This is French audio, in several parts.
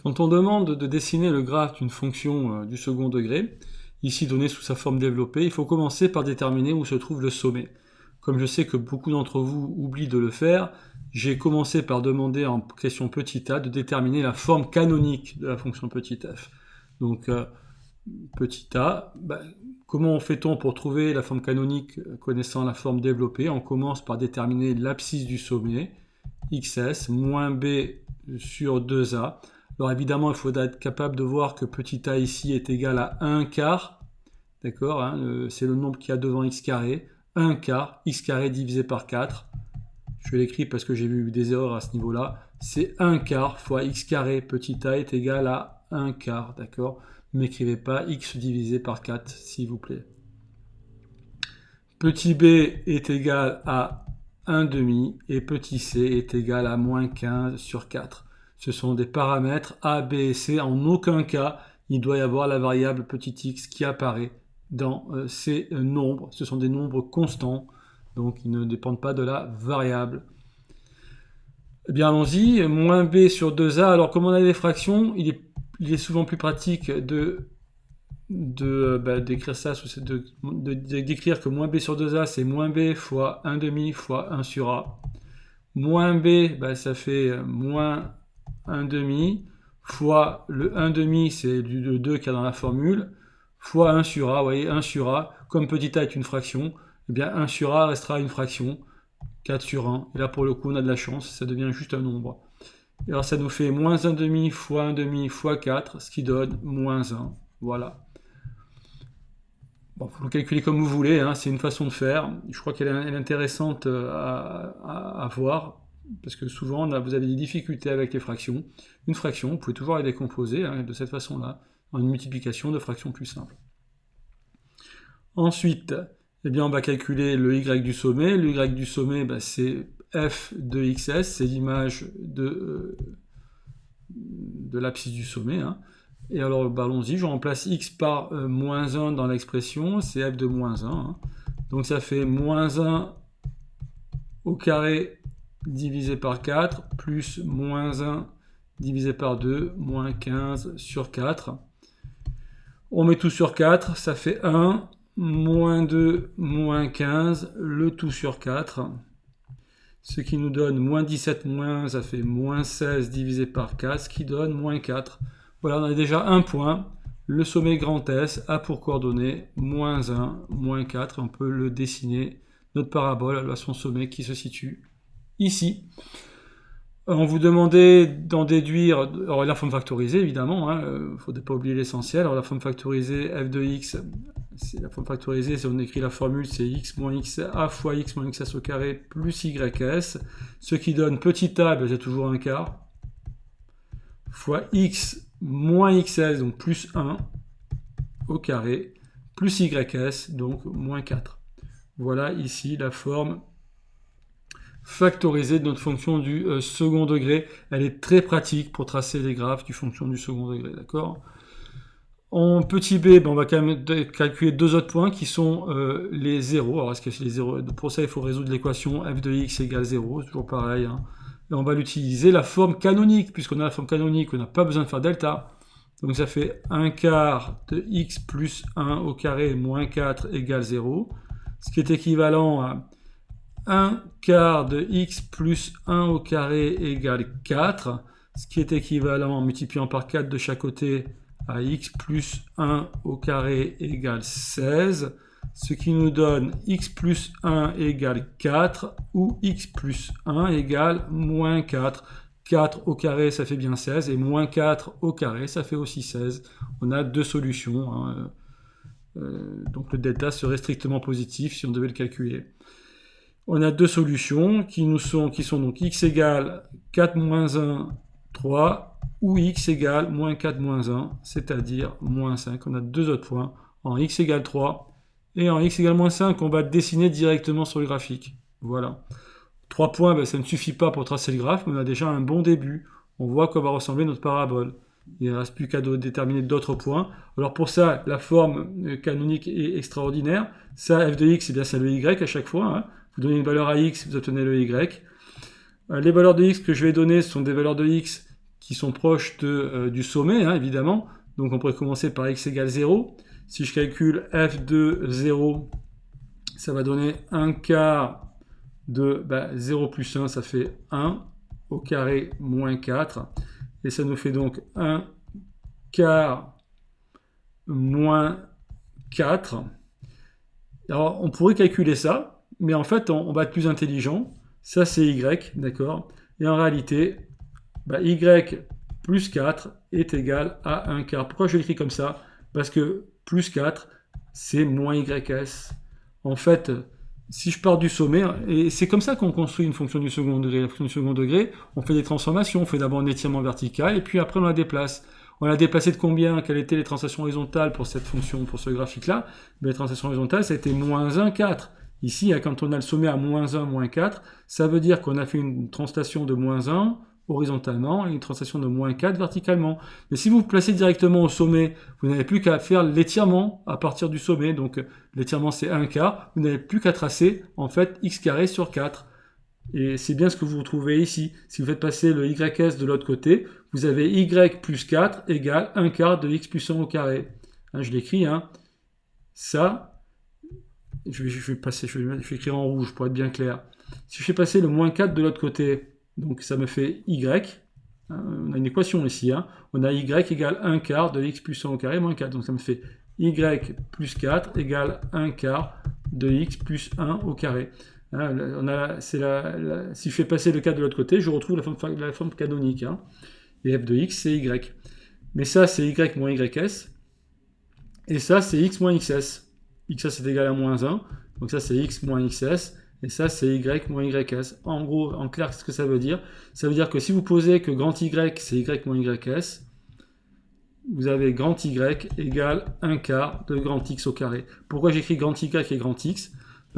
Quand on demande de dessiner le graphe d'une fonction du second degré, ici donnée sous sa forme développée, il faut commencer par déterminer où se trouve le sommet. Comme je sais que beaucoup d'entre vous oublient de le faire, j'ai commencé par demander en question petit a de déterminer la forme canonique de la fonction petit f. Donc petit a, comment fait-on pour trouver la forme canonique connaissant la forme développée? On commence par déterminer l'abscisse du sommet, xs, moins b sur 2a. Alors évidemment, il faudra être capable de voir que petit a ici est égal à 1 quart, d'accord, hein, c'est le nombre qu'il y a devant x carré, 1 quart, x carré divisé par 4, je l'écris parce que j'ai vu des erreurs à ce niveau-là, c'est 1 quart fois x carré petit a est égal à 1 quart, d'accord? Ne m'écrivez pas x divisé par 4, s'il vous plaît. Petit b est égal à 1 demi et petit c est égal à moins 15 sur 4. Ce sont des paramètres A, B et C. En aucun cas, il doit y avoir la variable petit x qui apparaît dans ces nombres. Ce sont des nombres constants, donc ils ne dépendent pas de la variable. Eh bien, allons-y. Moins b sur 2a. Alors, comme on a des fractions, il est souvent plus pratique d'écrire ça, d'écrire que moins b sur 2a, c'est moins b fois 1 demi fois 1 sur a. Moins b, ça fait moins 1 demi, fois le 1 demi, c'est le 2 qu'il y a dans la formule, fois 1 sur a, vous voyez, 1 sur a, comme petit a est une fraction, eh bien 1 sur a restera une fraction, 4 sur 1, et là pour le coup on a de la chance, ça devient juste un nombre. Et alors ça nous fait moins 1 demi fois 1 demi fois 4, ce qui donne moins 1, voilà. Bon, vous le calculez comme vous voulez, hein, c'est une façon de faire, je crois qu'elle est intéressante à voir, parce que souvent vous avez des difficultés avec les fractions. Une fraction, vous pouvez toujours la décomposer de cette façon-là, en une multiplication de fractions plus simples. Ensuite, eh bien, on va calculer le y du sommet. Le y du sommet, c'est f de xs, c'est l'image de l'abscisse du sommet. Hein. Et alors, allons-y, je remplace x par moins 1 dans l'expression, c'est f de moins 1. Hein. Donc ça fait moins 1 au carré divisé par 4, plus moins 1 divisé par 2, moins 15 sur 4. On met tout sur 4, ça fait 1, moins 2, moins 15, le tout sur 4. Ce qui nous donne moins 17, ça fait moins 16 divisé par 4, ce qui donne moins 4. Voilà, on a déjà un point. Le sommet grand S a pour coordonnées moins 1, moins 4. On peut le dessiner, notre parabole à son sommet qui se situe ici. On vous demandait d'en déduire, alors la forme factorisée évidemment, il ne faudrait pas oublier l'essentiel. Alors la forme factorisée f de x, c'est la forme factorisée, si on écrit la formule, c'est x moins xa fois x moins xs au carré plus ys, ce qui donne petit a, c'est toujours un quart, fois x moins xs, donc plus 1 au carré, plus ys, donc moins 4. Voilà ici la forme factorisée de notre fonction du second degré. Elle est très pratique pour tracer les graphes du fonction du second degré, d'accord? En petit b, on va quand même calculer deux autres points qui sont les zéros. Alors, est-ce que c'est les zéros? Pour ça, il faut résoudre l'équation f de x égale 0, c'est toujours pareil. Hein. Et on va l'utiliser la forme canonique, puisqu'on a la forme canonique, on n'a pas besoin de faire delta. Donc ça fait 1 quart de x plus 1 au carré moins 4 égale 0, ce qui est équivalent à 1 quart de x plus 1 au carré égale 4, ce qui est équivalent en multipliant par 4 de chaque côté à x plus 1 au carré égale 16, ce qui nous donne x plus 1 égale 4 ou x plus 1 égale moins 4. 4 au carré, ça fait bien 16, et moins 4 au carré, ça fait aussi 16. On a deux solutions, hein. Donc le delta serait strictement positif si on devait le calculer. On a deux solutions qui sont donc x égale 4 moins 1, 3, ou x égale moins 4 moins 1, c'est-à-dire moins 5. On a deux autres points, en x égale 3 et en x égale moins 5, on va dessiner directement sur le graphique. Voilà. 3 points, ça ne suffit pas pour tracer le graphe, mais on a déjà un bon début. On voit qu'on va ressembler notre parabole. Il ne reste plus qu'à déterminer d'autres points. Alors pour ça, la forme canonique est extraordinaire. Ça, f de x, c'est le y à chaque fois. Hein. Vous donnez une valeur à x, vous obtenez le y. Les valeurs de x que je vais donner, ce sont des valeurs de x qui sont proches du sommet, hein, évidemment. Donc on pourrait commencer par x égale 0. Si je calcule f de 0, ça va donner 1 quart de 0 plus 1, ça fait 1 au carré moins 4. Et ça nous fait donc 1 quart moins 4. Alors on pourrait calculer ça, mais en fait on va être plus intelligent. Ça c'est y, d'accord? Et en réalité, y plus 4 est égal à 1 quart. Pourquoi je l'écris comme ça? Parce que plus 4, c'est moins ys. En fait, si je pars du sommet, et c'est comme ça qu'on construit une fonction du second degré. La fonction du second degré, on fait des transformations, on fait d'abord un étirement vertical, et puis après on la déplace. On l'a déplacé de combien? Quelles étaient les translations horizontales pour cette fonction, pour ce graphique-là? Les translations horizontales, ça a été moins 1, 4. Ici, quand on a le sommet à moins 1, moins 4, ça veut dire qu'on a fait une translation de moins 1 horizontalement et une translation de moins 4 verticalement. Mais si vous vous placez directement au sommet, vous n'avez plus qu'à faire l'étirement à partir du sommet. Donc l'étirement c'est 1 quart. Vous n'avez plus qu'à tracer en fait x carré sur 4. Et c'est bien ce que vous retrouvez ici. Si vous faites passer le ys de l'autre côté, vous avez y plus 4 égale 1 quart de x plus 1 au carré. Hein, je l'écris. Hein. Ça, je vais écrire en rouge pour être bien clair. Si je fais passer le moins 4 de l'autre côté, donc ça me fait y. On a une équation ici. Hein. On a y égale 1 quart de x plus 1 au carré moins 4. Donc ça me fait y plus 4 égale 1 quart de x plus 1 au carré. Hein, si je fais passer le 4 de l'autre côté, je retrouve la forme canonique. Hein. Et f de x, c'est y. Mais ça, c'est y moins ys. Et ça, c'est x moins xs. xs est égal à moins 1. Donc ça, c'est x moins xs. Et ça, c'est y moins ys. En gros, en clair, qu'est-ce que ça veut dire? Ça veut dire que si vous posez que grand y, c'est y moins ys, vous avez grand y égale 1 quart de grand x au carré. Pourquoi j'écris grand y et grand x?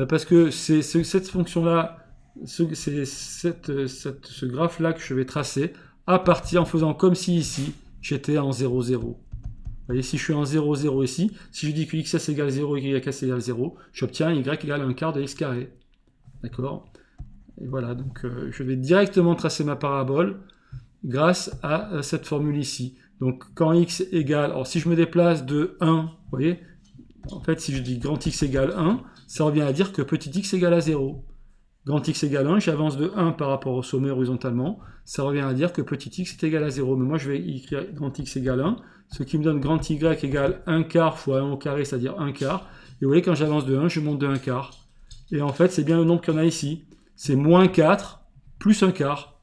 Parce que c'est cette fonction-là, ce graphe-là que je vais tracer à partir en faisant comme si ici, j'étais en 0, 0. Vous voyez, si je suis en 0, 0 ici, si je dis que xs égale 0 et ys égale 0, j'obtiens y égale 1 quart de x carré. D'accord? Et voilà, donc je vais directement tracer ma parabole grâce à cette formule ici. Donc quand x égale, alors si je me déplace de 1, vous voyez, en fait si je dis grand x égale 1, ça revient à dire que petit x égale à 0. Grand x égale 1, j'avance de 1 par rapport au sommet horizontalement, ça revient à dire que petit x est égal à 0. Mais moi je vais écrire grand x égale 1, ce qui me donne grand y égale 1 quart fois 1 au carré, c'est-à-dire 1 quart. Et vous voyez, quand j'avance de 1, je monte de 1 quart. Et en fait, c'est bien le nombre qu'il y en a ici. C'est moins 4 plus 1 quart.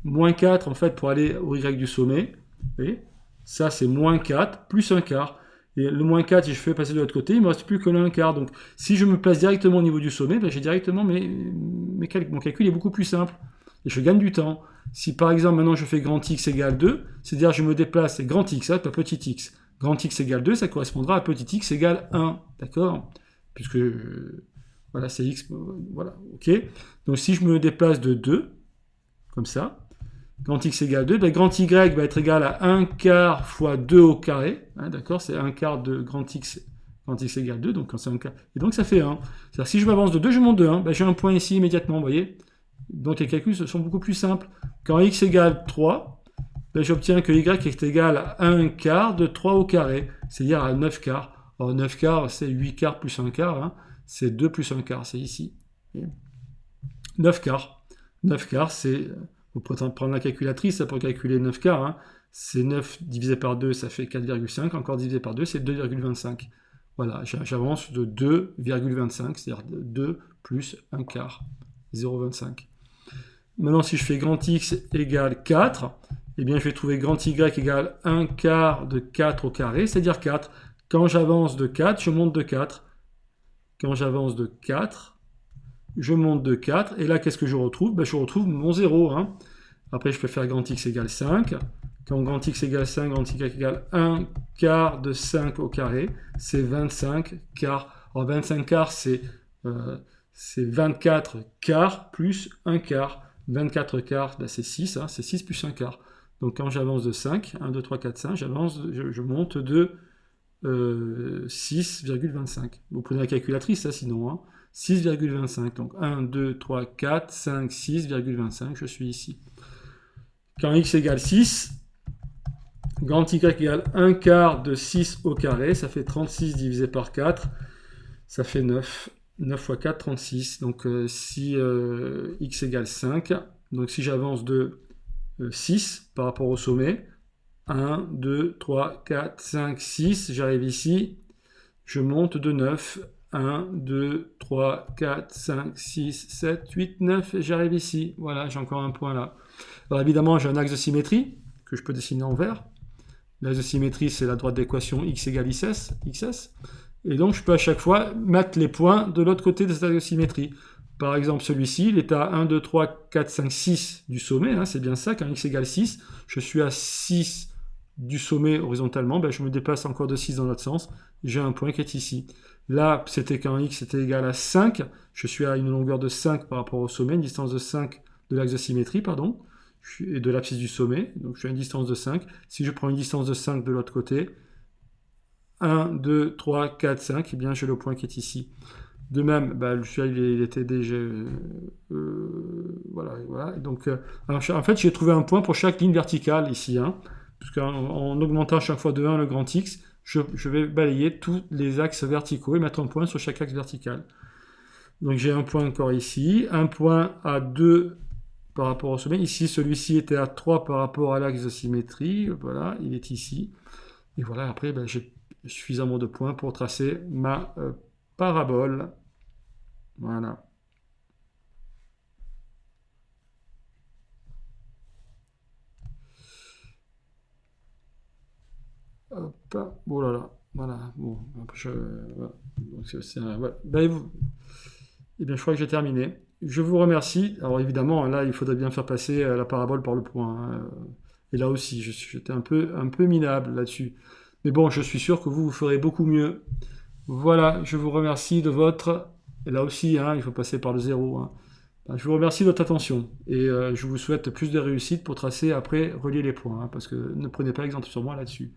Moins 4, en fait, pour aller au y du sommet. Vous voyez, ça, c'est moins 4 plus 1 quart. Et le moins 4, si je fais passer de l'autre côté, il ne me reste plus que le 1 quart. Donc, si je me place directement au niveau du sommet, j'ai directement mon calcul est beaucoup plus simple. Et je gagne du temps. Si, par exemple, maintenant, je fais grand x égale 2, c'est-à-dire je me déplace, c'est grand x, pas petit x. Grand x égale 2, ça correspondra à petit x égale 1. D'accord? Puisque... voilà, c'est x, voilà, ok. Donc si je me déplace de 2, comme ça, grand x égale 2, grand y va être égal à 1 quart fois 2 au carré, hein, d'accord, c'est 1 quart de grand x égale 2, donc quand c'est 1 quart, et donc ça fait 1. C'est-à-dire si je m'avance de 2, je monte de 1, j'ai un point ici immédiatement, vous voyez. Donc les calculs sont beaucoup plus simples. Quand x égale 3, j'obtiens que y est égal à 1 quart de 3 au carré, c'est-à-dire à 9 quarts. Alors 9 quarts, c'est 8 quarts plus 1 quart, hein. C'est 2 plus 1 quart, c'est ici. 9 quarts. 9 quarts, c'est... Vous pouvez prendre la calculatrice pour calculer 9 quarts. Hein. C'est 9 divisé par 2, ça fait 4,5. Encore divisé par 2, c'est 2,25. Voilà, j'avance de 2,25, c'est-à-dire 2 plus 1 quart. 0,25. Maintenant, si je fais grand x égale 4, eh bien, je vais trouver grand y égale 1 quart de 4 au carré, c'est-à-dire 4. Quand j'avance de 4, je monte de 4. Quand j'avance de 4, je monte de 4. Et là, qu'est-ce que je retrouve? Je retrouve mon 0. Hein. Après, je peux faire grand x égale 5. Quand grand x égale 5, grand y égale 1 quart de 5 au carré. C'est 25 quarts. Alors, 25 quarts, c'est 24 quarts plus 1 quart. 24 quarts, c'est 6. Hein, c'est 6 plus 1 quart. Donc, quand j'avance de 5, 1, 2, 3, 4, 5, je monte de 6,25. Vous prenez la calculatrice, ça, sinon. Hein. 6,25. Donc 1, 2, 3, 4, 5, 6,25. Je suis ici. Quand x égale 6, Grand Y égale 1 quart de 6 au carré, ça fait 36 divisé par 4, ça fait 9. 9 fois 4, 36. Donc si x égale 5, donc si j'avance de 6 par rapport au sommet, 1, 2, 3, 4, 5, 6, j'arrive ici, je monte de 9, 1, 2, 3, 4, 5, 6, 7, 8, 9, et j'arrive ici. Voilà, j'ai encore un point là. Alors évidemment, j'ai un axe de symétrie que je peux dessiner en vert. L'axe de symétrie, c'est la droite d'équation x égale xs. Et donc, je peux à chaque fois mettre les points de l'autre côté de cet axe de symétrie. Par exemple, celui-ci, il est à 1, 2, 3, 4, 5, 6 du sommet. Hein, c'est bien ça, quand x égale 6, je suis à 6 du sommet horizontalement. Ben, je me déplace encore de 6 dans l'autre sens. J'ai un point qui est ici. Là, c'était quand x était égal à 5. Je suis à une longueur de 5 par rapport au sommet, une distance de 5 de l'axe de symétrie, pardon, et de l'abscisse du sommet. Donc, je suis à une distance de 5. Si je prends une distance de 5 de l'autre côté, 1, 2, 3, 4, 5, eh bien j'ai le point qui est ici. De même, bah, il était déjà... voilà. Donc, alors, en fait, j'ai trouvé un point pour chaque ligne verticale ici. Hein, parce qu'en augmentant chaque fois de 1 le grand X, je vais balayer tous les axes verticaux et mettre un point sur chaque axe vertical. Donc j'ai un point encore ici, un point à 2 par rapport au sommet. Ici, celui-ci était à 3 par rapport à l'axe de symétrie. Voilà, il est ici. Et voilà, après, ben, j'ai suffisamment de points pour tracer ma parabole. Voilà. Hop, oh là là, voilà. Bon, voilà. Donc, voilà. Ben, eh bien, je crois que j'ai terminé. Je vous remercie. Alors évidemment, là, il faudrait bien faire passer la parabole par le point. Hein. Et là aussi, j'étais un peu minable là-dessus. Mais bon, je suis sûr que vous ferez beaucoup mieux. Voilà, je vous remercie de votre... Et là aussi, hein, il faut passer par le zéro. Hein. Je vous remercie de votre attention. Et je vous souhaite plus de réussite pour tracer après, relier les points. Hein, parce que ne prenez pas exemple sur moi là-dessus.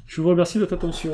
Je vous remercie de votre attention.